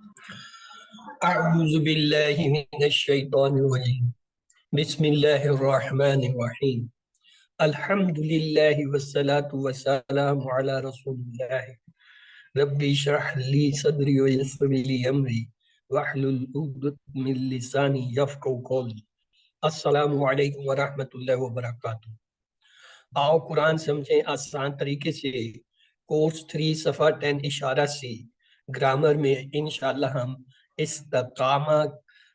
اعوذ باللہ من الشیطان الرجیم بسم اللہ الرحمن الرحیم الحمد للہ والصلاة والسلام علی رسول اللہ رب اشرح لی صدری ویسر لی امری واحلل عقدۃ من لسانی یفقہوا قولی۔ السلام علیکم ورحمۃ اللہ وبرکاتہ۔ آؤ قرآن سمجھیں آسان طریقے سے۔ کورس 3 صفحہ 10 اشارہ سے گرامر میں انشاءاللہ ہم استقامہ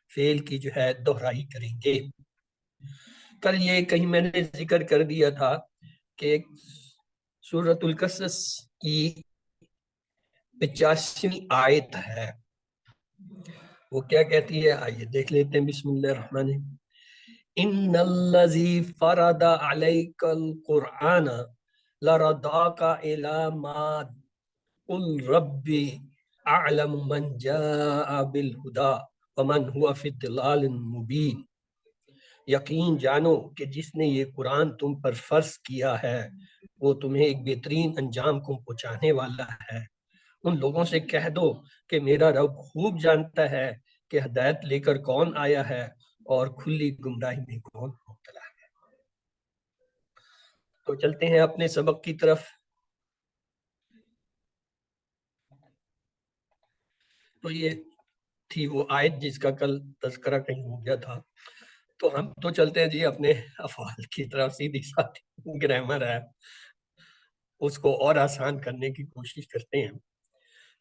فعل کی جو ہے دہرائی کریں گے۔ کل یہ کہیں میں نے ذکر کر دیا تھا کہ سورۃ القصص کی 85ویں آیت ہے، وہ کیا کہتی ہے؟ آئیے دیکھ لیتے ہیں۔ بسم اللہ الرحمن الرحیم۔ ان الذی فرض علیک القرآن لرداک الی ما قل ربی اعلم من جاء بالہدا ومن هو فی الضلال مبین۔ یقین جانو کہ جس نے یہ قرآن تم پر فرض کیا ہے وہ تمہیں ایک بہترین انجام کو پہنچانے والا ہے۔ ان لوگوں سے کہہ دو کہ میرا رب خوب جانتا ہے کہ ہدایت لے کر کون آیا ہے اور کھلی گمراہی میں کون مبتلا ہے۔ تو چلتے ہیں اپنے سبق کی طرف۔ تو یہ تھی وہ آیت جس کا کل تذکرہ کہیں ہو گیا تھا۔ تو ہم تو چلتے ہیں جی اپنے افعال کی طرف، سیدھی سادھی گرامر ہے، اس کو اور آسان کرنے کی کوشش کرتے ہیں۔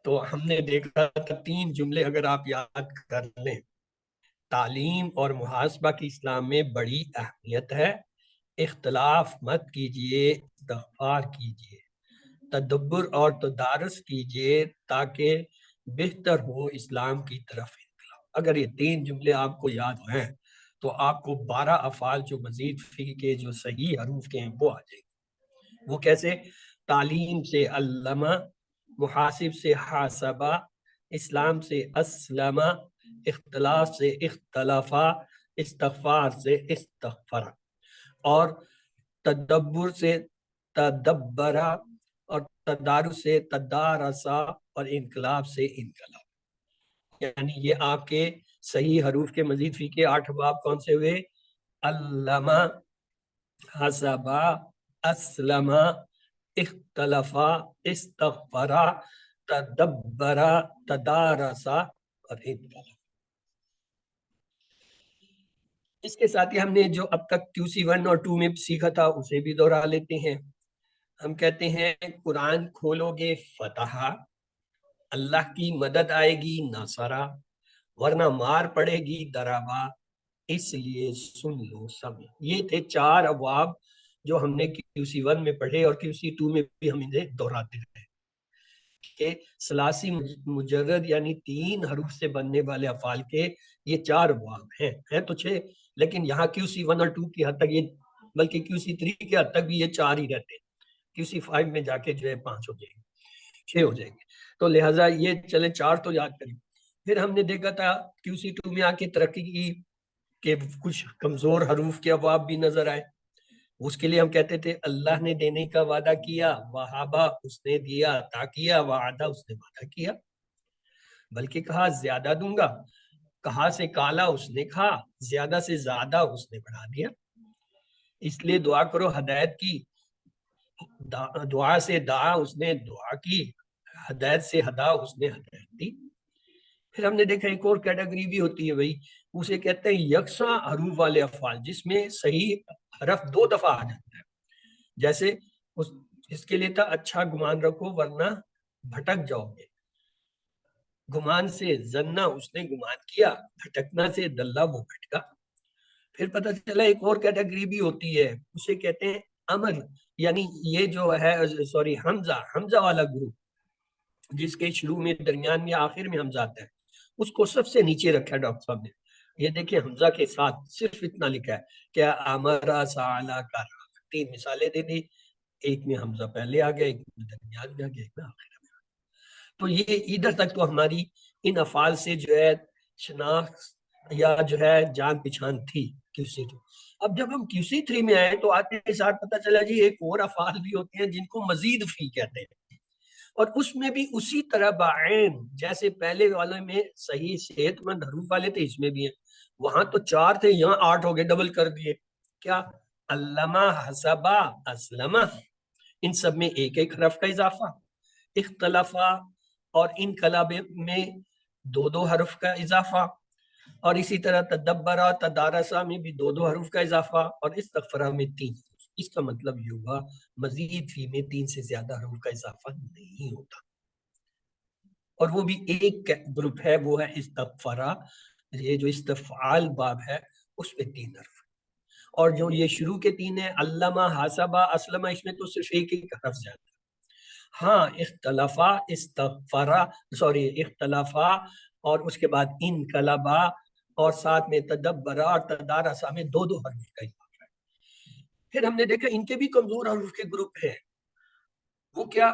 تو ہم نے دیکھا تھا 3 جملے اگر آپ یاد کر لیں۔ تعلیم اور محاسبہ کی اسلام میں بڑی اہمیت ہے، اختلاف مت کیجئے، استغفار کیجئے، تدبر اور تدارس کیجئے تاکہ بہتر ہو اسلام کی طرف انقلاب۔ اگر یہ 3 جملے آپ کو یاد ہیں تو آپ کو 12 افعال جو مزید فی کے جو صحیح حروف کے ہیں وہ آ جائیں گے۔ وہ کیسے؟ تعلیم سے علمہ، محاسب سے حاسبہ، اسلام سے اسلمہ، اختلاف سے اختلافہ، استغفار سے استغفرہ، اور تدبر سے تدبرہ، اور تدارس سے تدارسہ، اور انقلاب سے انقلاب۔ یعنی یہ آپ کے صحیح حروف کے مزید فی کے 8 باب کون سے ہوئے؟ علمہ، حسبہ، اسلمہ، اختلفہ، استغفرہ، تدبرہ، تدارسہ، اور انقلاب۔ اس کے ساتھ ہی ہم نے جو اب تک QC1 اور 2 میں سیکھا تھا اسے بھی دہرا لیتے ہیں۔ ہم کہتے ہیں قرآن کھولو گے فتح، اللہ کی مدد آئے گی نصرہ، ورنہ مار پڑے گی درابا، اس لیے سن لو سب۔ یہ تھے 4 ابواب جو ہم نے QC1 میں پڑھے اور QC2 میں بھی ہم انہیں دہراتے رہے کہ ثلاثی مجرد یعنی 3 حروف سے بننے والے افعال کے یہ 4 ابواب ہیں تو 6، لیکن یہاں QC1 اور 2 کی حد تک یہ، بلکہ QC3 کی حد تک بھی یہ 4 ہی رہتے ہیں۔ QC5 میں جا کے جو ہے 5 ہو جائیں گے، 6 ہو جائیں گے۔ تو لہٰذا یہ چلیں 4 تو یاد کریں۔ پھر ہم نے دیکھا تھا QC2 میں آ کے ترقی کی کہ کچھ کمزور حروف کے ابواب بھی نظر آئے۔ اس کے لیے ہم کہتے تھے اللہ نے دینے کا وعدہ کیا، وہابہ اس نے دیا، عطا کیا، وعدہ اس نے وعدہ کیا، بلکہ کہا زیادہ دوں گا، کہا سے کالا اس نے کھا، زیادہ سے زیادہ اس نے بڑھا دیا۔ اس لیے دعا کرو ہدایت کی، دعا سے دعا اس نے دعا کی، ہدایت سے ہدا اس نے ہدایت دی۔ پھر ہم نے دیکھا ایک اور کیٹیگری بھی ہوتی ہے بھائی، اسے کہتے ہیں یکساں حروف والے افعال، جس میں صحیح حرف 2 دفعہ آ جاتا ہے۔ جیسے اس کے لیے تھا اچھا گمان رکھو ورنہ بھٹک جاؤ گے، گمان سے زنہ اس نے گمان کیا، بھٹکنا سے دلہ وہ بھٹکا۔ پھر پتہ چلا ایک اور کیٹیگری بھی ہوتی ہے، اسے کہتے ہیں امر، یعنی یہ جو ہے حمزہ والا گروپ، جس کے شروع میں، درمیان میں، آخر میں حمزہ آتا ہے، اس کو سب سے نیچے رکھا ہے ڈاکٹر صاحب نے۔ یہ دیکھیں حمزہ کے ساتھ صرف اتنا لکھا ہے کہ امرا سالا کا، 3 مثالیں دے دی، ایک میں حمزہ پہلے آ گیا، ایک میں درمیان میں آ گیا، ایک میں آخر میں آ گیا۔ تو یہ ادھر تک تو ہماری ان افعال سے جو ہے شناخت یا جو ہے جان پہچان تھی QC2۔ اب جب ہم QC3 میں آئے تو آتے کے ساتھ پتہ چلا جی ایک اور افعال بھی ہوتے ہیں جن کو مزید فی کہتے ہیں، اور اس میں بھی اسی طرح بعین، جیسے پہلے والے میں صحیح صحت مند حروف والے تھے، اس میں بھی ہیں. وہاں تو 4 تھے، یہاں 8 ہو گئے، ڈبل کر دیے. کیا؟ علامہ، حسبہ، اسلمہ، ان سب میں ایک ایک حرف کا اضافہ. اختلافہ اور انقلاب میں 2 حرف کا اضافہ. اور اسی طرح تدبرہ، تدارسہ میں بھی 2 حرف کا اضافہ. اور استغفرہ میں 3. اس کا مطلب یہ ہوا مزید فی میں 3 سے زیادہ حروف کا اضافہ نہیں ہوتا. اور وہ بھی ایک گروپ ہے، وہ ہے استغفرہ. یہ جو استفعال باب ہے اس میں 3 حرف. اور جو یہ شروع کے 3 ہیں، علامہ، حاسبہ، اسلمہ، اس میں تو صرف ایک ایک حرف زیادہ. ہاں اختلافہ، استغفرہ، اختلافہ اور اس کے بعد انقلبہ اور ساتھ میں تدبرہ اور تدارسہ میں 2 حروف کا اضافہ ہے. پھر ہم نے دیکھا ان کے بھی کمزور حروف کے گروپ ہیں. وہ کیا؟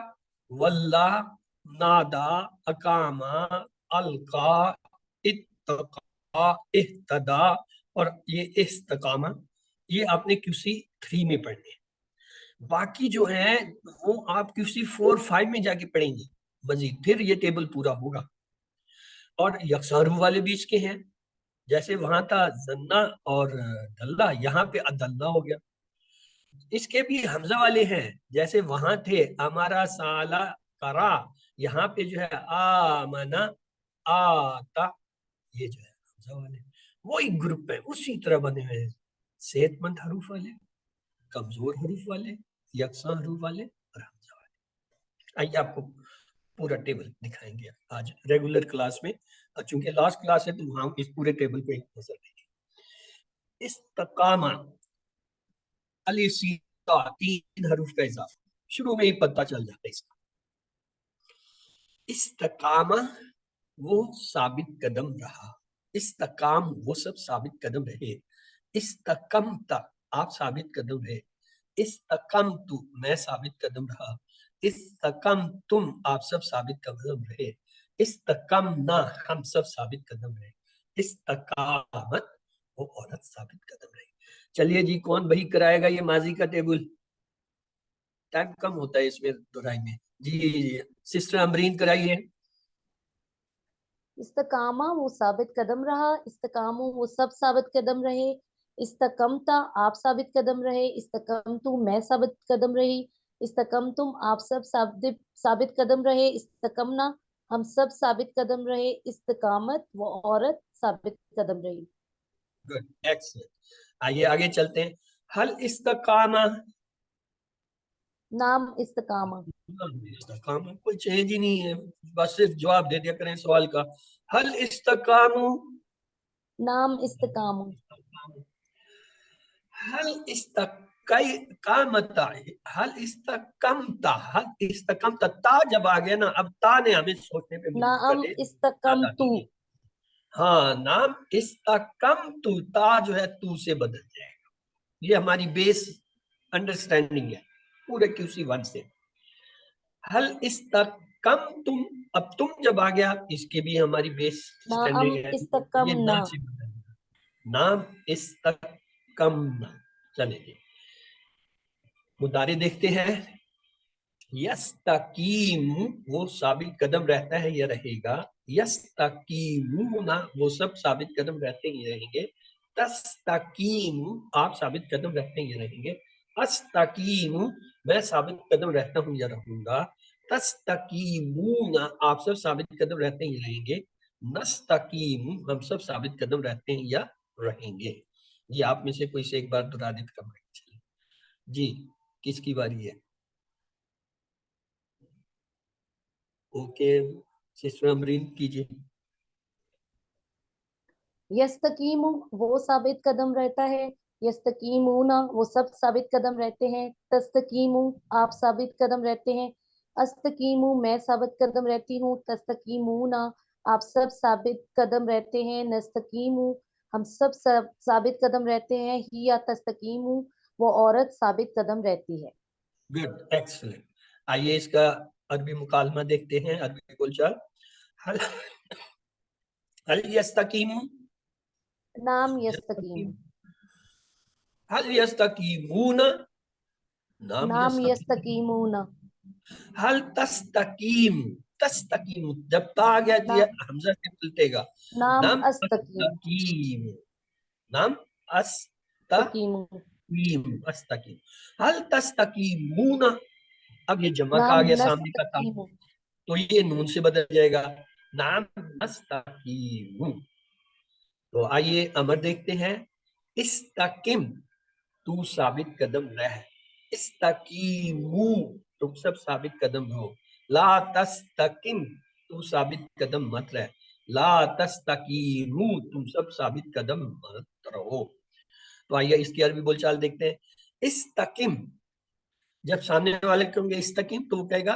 واللہ، نادا، اقامہ، القا، اتقا، اہتدا اور یہ استقامہ، یہ آپ نے QC 3 میں پڑھنے ہیں. باقی جو ہیں وہ آپ QC 4 5 میں جا کے پڑھیں گے مزید، پھر یہ ٹیبل پورا ہوگا. اور یکساں حروف والے بھی اس کے ہیں، جیسے وہاں تھا زنہ اور دلہ، یہاں پہ عدلہ ہو گیا. اس کے بھی حمزہ والے ہیں، جیسے وہاں تھے امارا، سالہ، کرا، یہاں پہ جو ہے آمنا، آتا، یہ جو ہے حمزہ والے. وہ ایک گروپ ہے، اسی طرح بنے ہوئے ہیں، صحت مند حروف والے، کمزور حروف والے، یکساں حروف والے اور حمزہ والے. آئیے آپ کو پورا ٹیبل دکھائیں گے آج ریگولر کلاس میں، چونکہ لاسٹ کلاس ہے تو وہاں اس پورے ٹیبل پہ نظر دیں گے. استقامہ، علی سیتا، 3 حروف کا اضافہ، شروع میں ہی پتہ چل جاتا ہے اس کا. استقامہ، وہ ثابت قدم رہا. استقام، وہ سب ثابت قدم رہے. استقمت، آپ ثابت قدم رہے. استقمت، میں ثابت قدم رہا. استقمتم، آپ سب ثابت قدم رہے. استقمنا، ہم سب ثابت قدم رہے. استقامت، وہ عورت ثابت قدم رہی. چلیے جی، کون بھائی کرائے گا یہ ماضی کا ٹیبل؟ ٹائم کم ہوتا ہے اس میں دہرائی میں. جی سسٹر امرین کرائیے. استقامہ، وہ ثابت قدم رہا. استقامو، وہ سب ثابت قدم رہے. استقمتا، آپ ثابت قدم رہے. استقمتو، میں ثابت قدم رہی. استقمتم، آپ سب ثابت قدم رہے. استقمنا، ہم سب ثابت قدم رہے. استقامت، وہ عورت ثابت قدم رہی. Good, excellent. آئیے آگے چلتے ہیں. حل استقامہ، نام استقامہ. استقامہ کوئی چینج ہی نہیں ہے، بس صرف جواب دے دیا کریں سوال کا. حل استقامو، نام استقامہ. حل استقامتا، حل استقمتا، حل استقمتا. تا جب آ گیا نا، اب تا نے ہمیں سوچنے پہ مجبور کر نام دیا. استقمتو. ہاں، نام استقمتو، تا جو ہے تو سے بدل جائے گا. یہ ہماری بیس انڈرسٹینڈنگ ہے پورے QC 1 سے. حل استقمتم، اب تم جب آ گیا، اس کے بھی ہماری بیس نام اسٹینڈنگ ہے، یہ استقمنا. نام سے بدل گیا. نام استقمنا. چلیں گے مدارے دیکھتے ہیں. یستقیم، وہ ثابت قدم رہتا ہے یا رہے گا. یستقیمون، وہ سب ثابت قدم رہتے ہی رہیں گے. تستقیم، آپ ثابت قدم رہتے ہی رہیں گے. استقیم، میں ثابت قدم رہتا ہوں یا رہوں گا. تستقیمون، آپ سب ثابت قدم رہتے ہی رہیں گے. نستقیم، ہم سب ثابت قدم رہتے ہیں یا رہیں گے. جی آپ میں سے کوئی سے ایک بار دہرا دے کر چلیے. جی کس کی باری ہے؟ اوکے سسٹر امرین کیجیے. یستقیم، وہ ثابت قدم رہتا ہے. یستقیمون، وہ سب ثابت قدم رہتے ہیں. تستقیم، آپ ثابت قدم رہتے ہیں. استقیم، میں ثابت قدم رہتی ہوں. تستقیمون، آپ سب ثابت قدم رہتے ہیں. نستقیم، ہم سب ثابت قدم رہتے ہیں. ہی یا تستقیم، وہ عورت ثابت قدم رہتی ہے. Good, excellent. آئیے اس کا عربی مکالمہ دیکھتے ہیں، عربی بول چال. حل یستقیم، نام یستقیم. حل یستقیمون، نام یستقیمون. हल तस्तकीम, तस्तकीम जब ता आ गया जी नाम हमजा से पलटेगा। नाम नाम अस्तकीम, अस्तकीम, नाम तकीम, अस्तकीम, अस्तकीम। हल तस्तकीमूना, अब ये जमा का आ नाम गया सामने का था, नस्तकीम, तो ये नून से बदल जाएगा, नाम अस्तकीम। तो आइए अमर देखते हैं। इस्तकिम, तू साबित कदम रह। इस्तकीमू, तुम सब साबित कदम रहो। ला तस्तकिम, तू साबित कदम मत रह। ला तस्तकीमू, तुम सब साबित कदम मत रहो। तो आइए इसकी अरबी बोलचाल देखते हैं। इस्तकिम, जब सामने वाले कहेंगे इस्तकिम तो वो कहेगा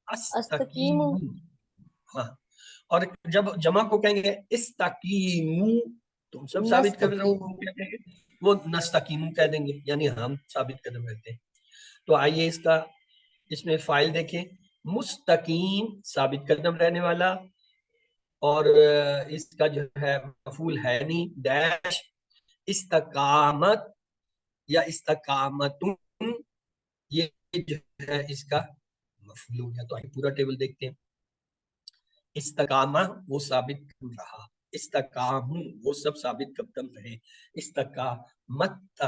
अस्तकीम, अस्तकीमू। हाँ, और जब जमा को कहेंगे इस्तकीमू, तुम सब साबित कर रहे हो, नस्तकीम, वो क्या कहेंगे, वो नस्तकीमू कह देंगे, यानी हम साबित कदम रहते हैं। तो आइए इसका, इसमें फाइल देखें। मुस्तकीम साबित कदम रहने वाला, और इसका जो है मफूल है नहीं, डैश। इस्तकामत या इस्तकामतुन, ये जो है इसका मफूल हो गया। तो आइए पूरा टेबल देखते हैं। इस्तकामा, वो साबित कदम रहा। इस्तकामू, वो सब साबित कदम रहे। इस्तकामत्ता,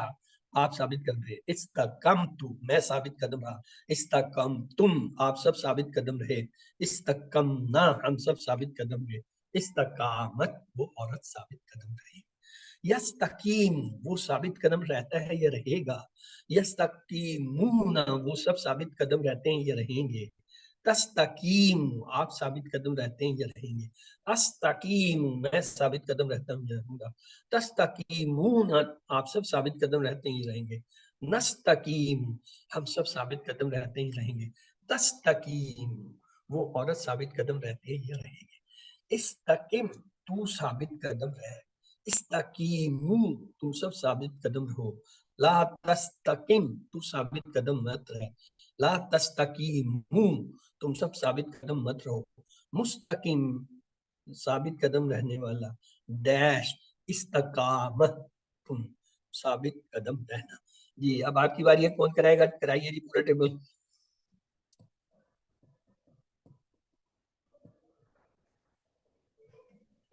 आप साबित कदम रहे। इस्तकमतु, मैं साबित कदम रहा। इस्तकमतुम, आप सब साबित कदम रहे। इस्तकमना, हम सब साबित कदम रहे। इस्तकामत, वो औरत साबित कदम रही। यस्तकीम, वो साबित कदम रहता है या रहेगा। यस्तकीमूना, वो सब साबित कदम रहते हैं या रहेंगे। तस्तकीम, आप साबित कदम रहते हैं या रहेंगे। अस्तकीम, मैं साबित कदम रहता हूँ या रहूंगा। तस्तकीमून, आप सब साबित कदम रहते हैं या रहेंगे। नस्तकीम, हम सब साबित कदम रहते हैं या रहेंगे। तस्तकीम, वो औरत साबित कदम रहते हैं या रहेंगे। इस्तकिम, तू साबित कदम रह। इस्तकीमू, तुम सब साबित कदम रहो। ला तस्तकिम, तू साबित कदम मत रह। ला तस्तकीमू, तुम सब साबित कदम मत रहो। मुस्तकिम, साबित कदम रहने वाला, डैश। इस्तकामत, तुम साबित कदम रहना। जी अब आपकी बारी है, कौन कराएगा, कराइए जी पूरा टेबल।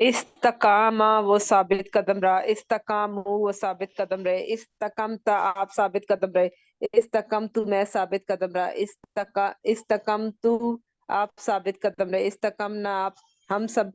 इस्तकामा, वो साबित कदम रहा। इस्तकामू, वो साबित कदम रहे। इस्तकमता, आप साबित कदम रहे। इस्तकमतु, मैं साबित कदम रहा। इस्तकमतु, आप साबित कदम रहे। इस्तकमना, आप, हम सब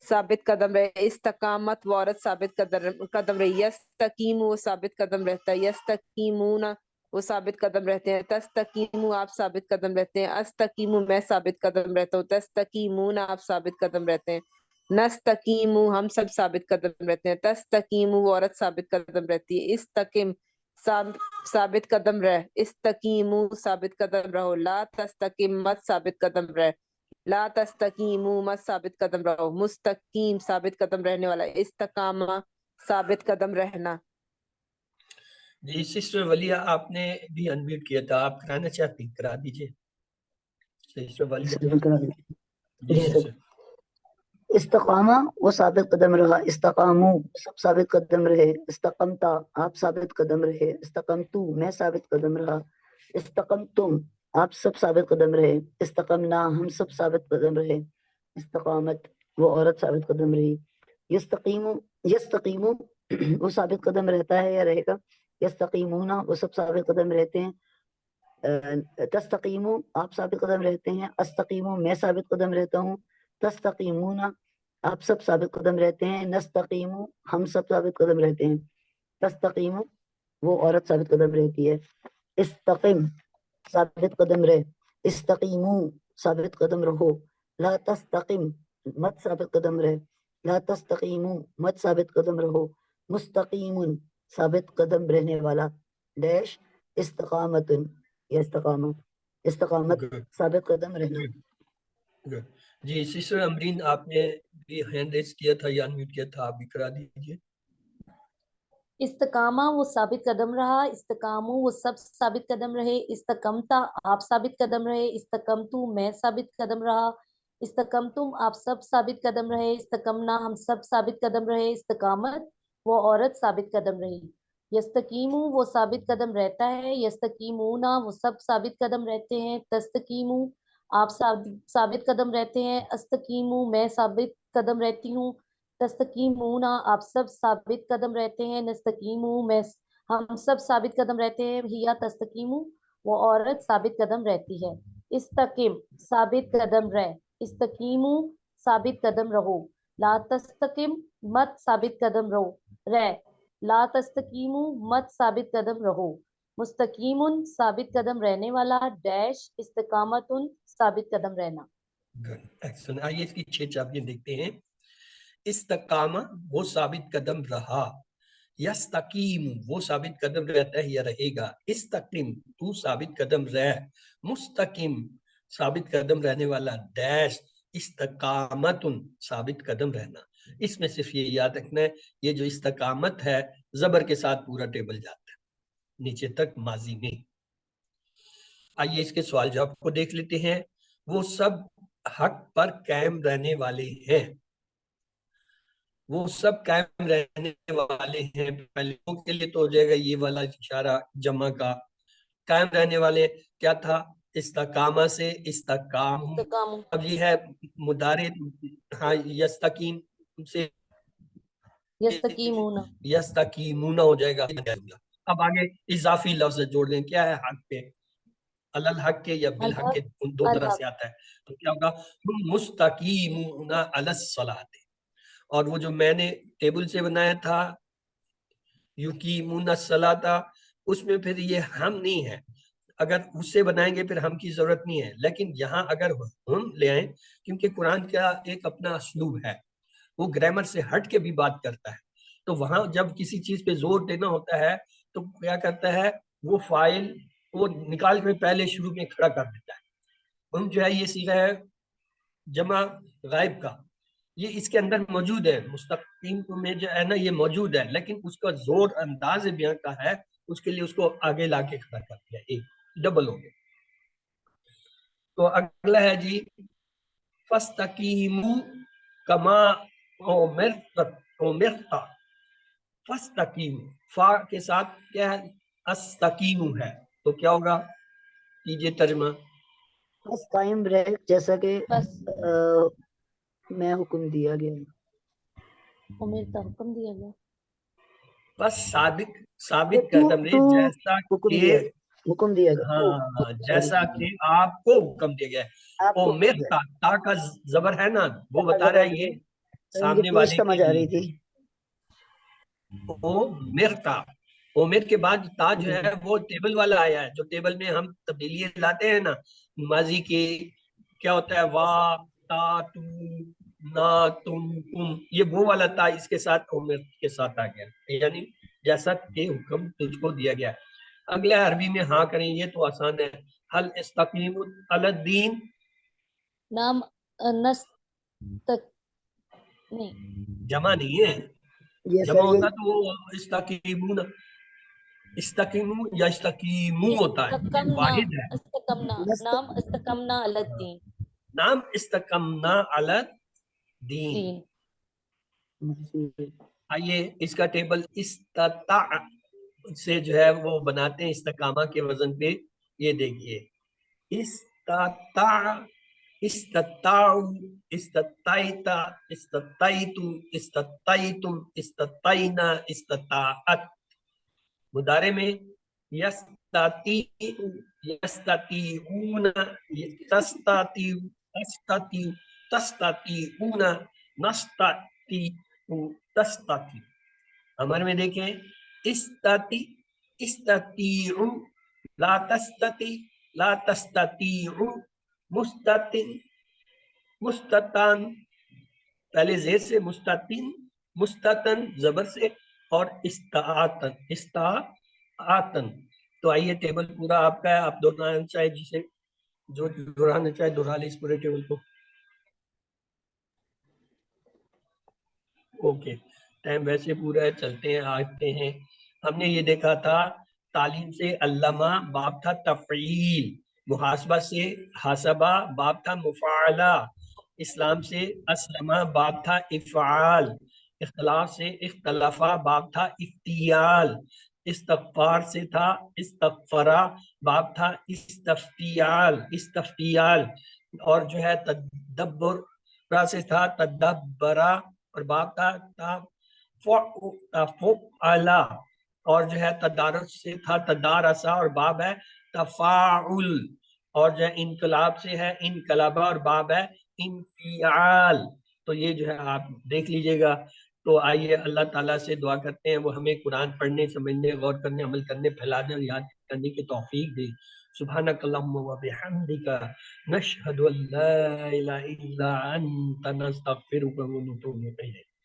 साबित कदम रहे। इस्तकामत, वो औरत साबित कदम रही। यस्तकीम, वो साबित कदम रहता है। यस्तकीमूना, वो साबित कदम रहते हैं। तस्तकीमु, आप साबित कदम रहते हैं। अस्तकीमु, मैं साबित कदम रहता हूँ। तस्तकीमूना, आप साबित कदम रहते हैं। नस्तकीमु, हम सब साबित कदम रहते हैं। तस्तकीमु, वो औरत साबित कदम रहती है। इस्तकिम, साबित कदम रह। इस्तकीमु, साबित कदम रहो। ला तस्तकिम, मत साबित कदम रह। ला तस्तकीमु, मत साबित कदम रहो। मुस्तकीम, साबित कदम रहने वाला। इस्तकामा, साबित कदम रहना। जी सिस्टर वलिया, आपने भी अनम्यूट किया था, आप कराना चाहती हैं, करा दीजिए सिस्टर वलिया। जी जी सर। सिस्टर। इस्तकामा, वो साबित कदम रहा। इस्तकामू, सब साबित कदम रहे। इस्तकमता, आप साबित कदम रहे। इस्तकमतु, मैं साबित कदम रहा। इस्तकमतुम, आप सब साबित कदम रहे। इस्तकमना, हम सब साबित कदम रहे। इस्तकामत, वो औरत साबित कदम रही। यस्तकीमु, यस्तकीमु, वो साबित कदम रहता है या रहेगा। यस्तकीमूना, वो सब साबित कदम रहते हैं। तस्तकीमु, आप साबित कदम रहते हैं। अस्तकीमु, मैं साबित कदम रहता हूँ। तस्तकीमूना, आप सब साबित कदम रहते हैं। नस्तकीमु, हम सब साबित कदम रहते हैं। तस्तकीमु, वो औरत साबित कदम रहती है। इस्तकीम, साबित कदम रहे। इस्तकीमु, साबित कदम रहो। ला तस्तकीम, मत साबित कदम रहे। ला तस्तकीमु, मत साबित कदम रहो। मुस्तकीमुन, साबित कदम रहने वाला, डैश। इस्तकामतुन, या इस्तकामत, इस्तकामत, गुड साबित कदम रहना। Good good. जी सिस्टर अमरीन, आपने भी हैंड रेस किया था या अनम्यूट किया था, आप भी करा दीजिए। इस्तकामा, वो साबित कदम रहा। इस्तकामू, वो सब साबित कदम रहे। इस्तकमता, आप साबित कदम रहे। इस्तकमतु, मैं साबित कदम रहा। इस्तकमतुम, आप सब साबित कदम रहे। इस्तकमना, हम सब साबित कदम रहे। इस्तकामत, वो औरत साबित कदम रही। यस्तकीमु वो साबित कदम रहता है, यस्तकीमूना वो सब साबित कदम रहते हैं, तस्तकीमु आप साबित कदम रहते हैं, अस्तकीमु मैं साबित कदम रहती हूँ, तस्तकीमूना आप सब साबित कदम रहते हैं, नस्तकीमु मैं हम सब साबित कदम रहते हैं, हिया तस्तकीमु वो औरत साबित कदम रहती है। इस्तकीम साबित कदम रह, इस्तकीमु साबित कदम रहो, ला तस्तकीम मत साबित कदम रहो रह, ला तस्तकीमु मत साबित कदम रहो, मुस्तकीमुन साबित कदम रहने वाला, डैश इस्तिकामतुन साबित कदम रहना। Good, excellent. आइए इसकी 6 चाबियां देखते हैं। इस्तकामा वो साबित कदम रहा, यस्तकीम वो साबित कदम रहता है या रहेगा, इस्तकीम तू साबित कदम रह, मुस्तकीम साबित कदम रहने वाला, डैश इस्तकामतुन साबित कदम रहना। इसमें सिर्फ ये याद रखना है, ये जो इस्तकामत है जबर के साथ पूरा टेबल जाता है नीचे तक माजी में। आइए इसके सवाल जवाब को देख लेते हैं। वो सब हक पर कायम रहने वाले हैं, वो सब कायम रहने वाले हैं। पहले के लिए तो हो जाएगा ये वाला इशारा जमा का। कायम रहने वाले क्या था, इस्तकामा से इस्तकाम। इस्तकामु अब ये है मुदारे, हाँ यस्तकीम से यस्तकीमुना यस्तकीमुना हो जाएगा। अब आगे इजाफी लफ्ज जोड़ दें, क्या है हक पे, अलल हक के या बिल हक के, दो तरह से आता है। तो क्या होगा, मुस्तकीमुना अलस सलाते। और वो जो मैंने टेबल से बनाया था युकीमुना सलाता, उसमें फिर ये हम नहीं है, अगर उससे बनाएंगे फिर हम की जरूरत नहीं है, लेकिन यहाँ अगर हम ले आए, क्योंकि कुरान का एक अपना असलूब है, वो ग्रामर से हट के भी बात करता है। तो वहां जब किसी चीज पे जोर देना होता है तो क्या करता है, वो फाइल वो निकाल के पहले शुरू में खड़ा कर देता है। हम जो है ये सीखा है जमा गायब का, ये इसके अंदर मौजूद है, मुस्तकीम में जो है ना ये मौजूद है, लेकिन उसका जोर अंदाज बयां का है, उसके लिए उसको आगे लाके खड़ा कर दिया, एक डबल हो गया। तो अगला है जी फस्तकीमू कमा उमिरता। फस्तकीम फा के साथ क्या है, अस्तकीमू है, तो क्या होगा, कीजिए तर्जुमा। बस कायम रहे जैसा कि बस मैं हुक्म दिया गया। उम्र का हुक्म दिया गया, बस साबित साबित तू कदम रहे तू जैसा हुक्म दिया गया। हाँ जैसा कि आपको हुक्म दिया गया है। आपको उमिर ता का जबर है ना, वो बता रहा है ये मुझे सामने पूछ वाले समझ के आ रही लिए। थी। उमिरता, उमिर के बाद ता जो है वो टेबल वाला आया है, जो टेबल में हम तब्दीली लाते हैं ना माजी की, क्या होता है वा ता तू ना तुम तुम, ये वो वाला ता इसके साथ उमिर के साथ आ गया, यानी जैसा के हुक्म तुझको दिया गया है। अगले अरबी में हाँ करें, ये तो आसान है। हल इस्तकीमु अलद्दीन, नाम नस तक नहीं, जमा नहीं है, ये जमा सर होता तो वो इस्तकीमुन इस्तकीमु या इस्तकीमु होता है, ये इस्तकमना वाहिद है। इस्तकमना नाम इस्तकमना अलद्दीन नाम इस्तकमना अलद दीन। ये आइए इसका टेबल इस्तता से जो है वो बनाते हैं इस्तकामा के वजन पे। ये देखिए इस्तता, इस्तताउ, इस्तताइता, इस्तताइतु, इस्तताइतुम, इस्तताइना, इस्तताअत। मुदारे में यस्तती, यस्ततीऊना, तस्ताती, तस्ताती, तस्तातीऊना, नस्ताती, तस्ताती। हमारे में देखें इस्ताती, इस्तातीउ, ला तस्ताती, ला तस्तातीउ, मुस्तातिन, मुस्ततान, पहले जेर से, मुस्तातिन, मुस्ततन जबर से, और इस्तातन, इस्तातन। तो आइए टेबल पूरा आपका है, आप दोहराना चाहे जिसे जो दोहराना चाहे दोहरा ले इस पूरे टेबल को। ओके, टाइम वैसे पूरा है, चलते हैं आते हैं। हमने ये देखा था तालीम से अल्लामा बाप था तफईल, मुहासबा से हासबा बाप था मुफाला, इस्लाम से असलमा बाप था इफ़ाल, इख्तलाफ से इख्तलाफा बाप था इफ्तियाल, استغفار سے تھا استغفرا، باب تھا استفتیال استفتیال، اور جو ہے تدبر را سے تھا تدبرا، اور باب تھا تفعلا، اور جو ہے تدارس سے تھا تدارسا، اور باب ہے تفاعل، اور جو ہے انقلاب سے ہے انقلابا، اور باب ہے انفعال۔ تو یہ جو ہے آپ دیکھ لیجئے گا۔ تو آئیے اللہ تعالیٰ سے دعا کرتے ہیں وہ ہمیں قرآن پڑھنے، سمجھنے، غور کرنے، عمل کرنے، پھیلانے اور یاد کرنے کی توفیق دے۔ سبحانک اللہم و بحمدک، نشہد ان لا الہ الا انت، نستغفرک و نتوب الیک۔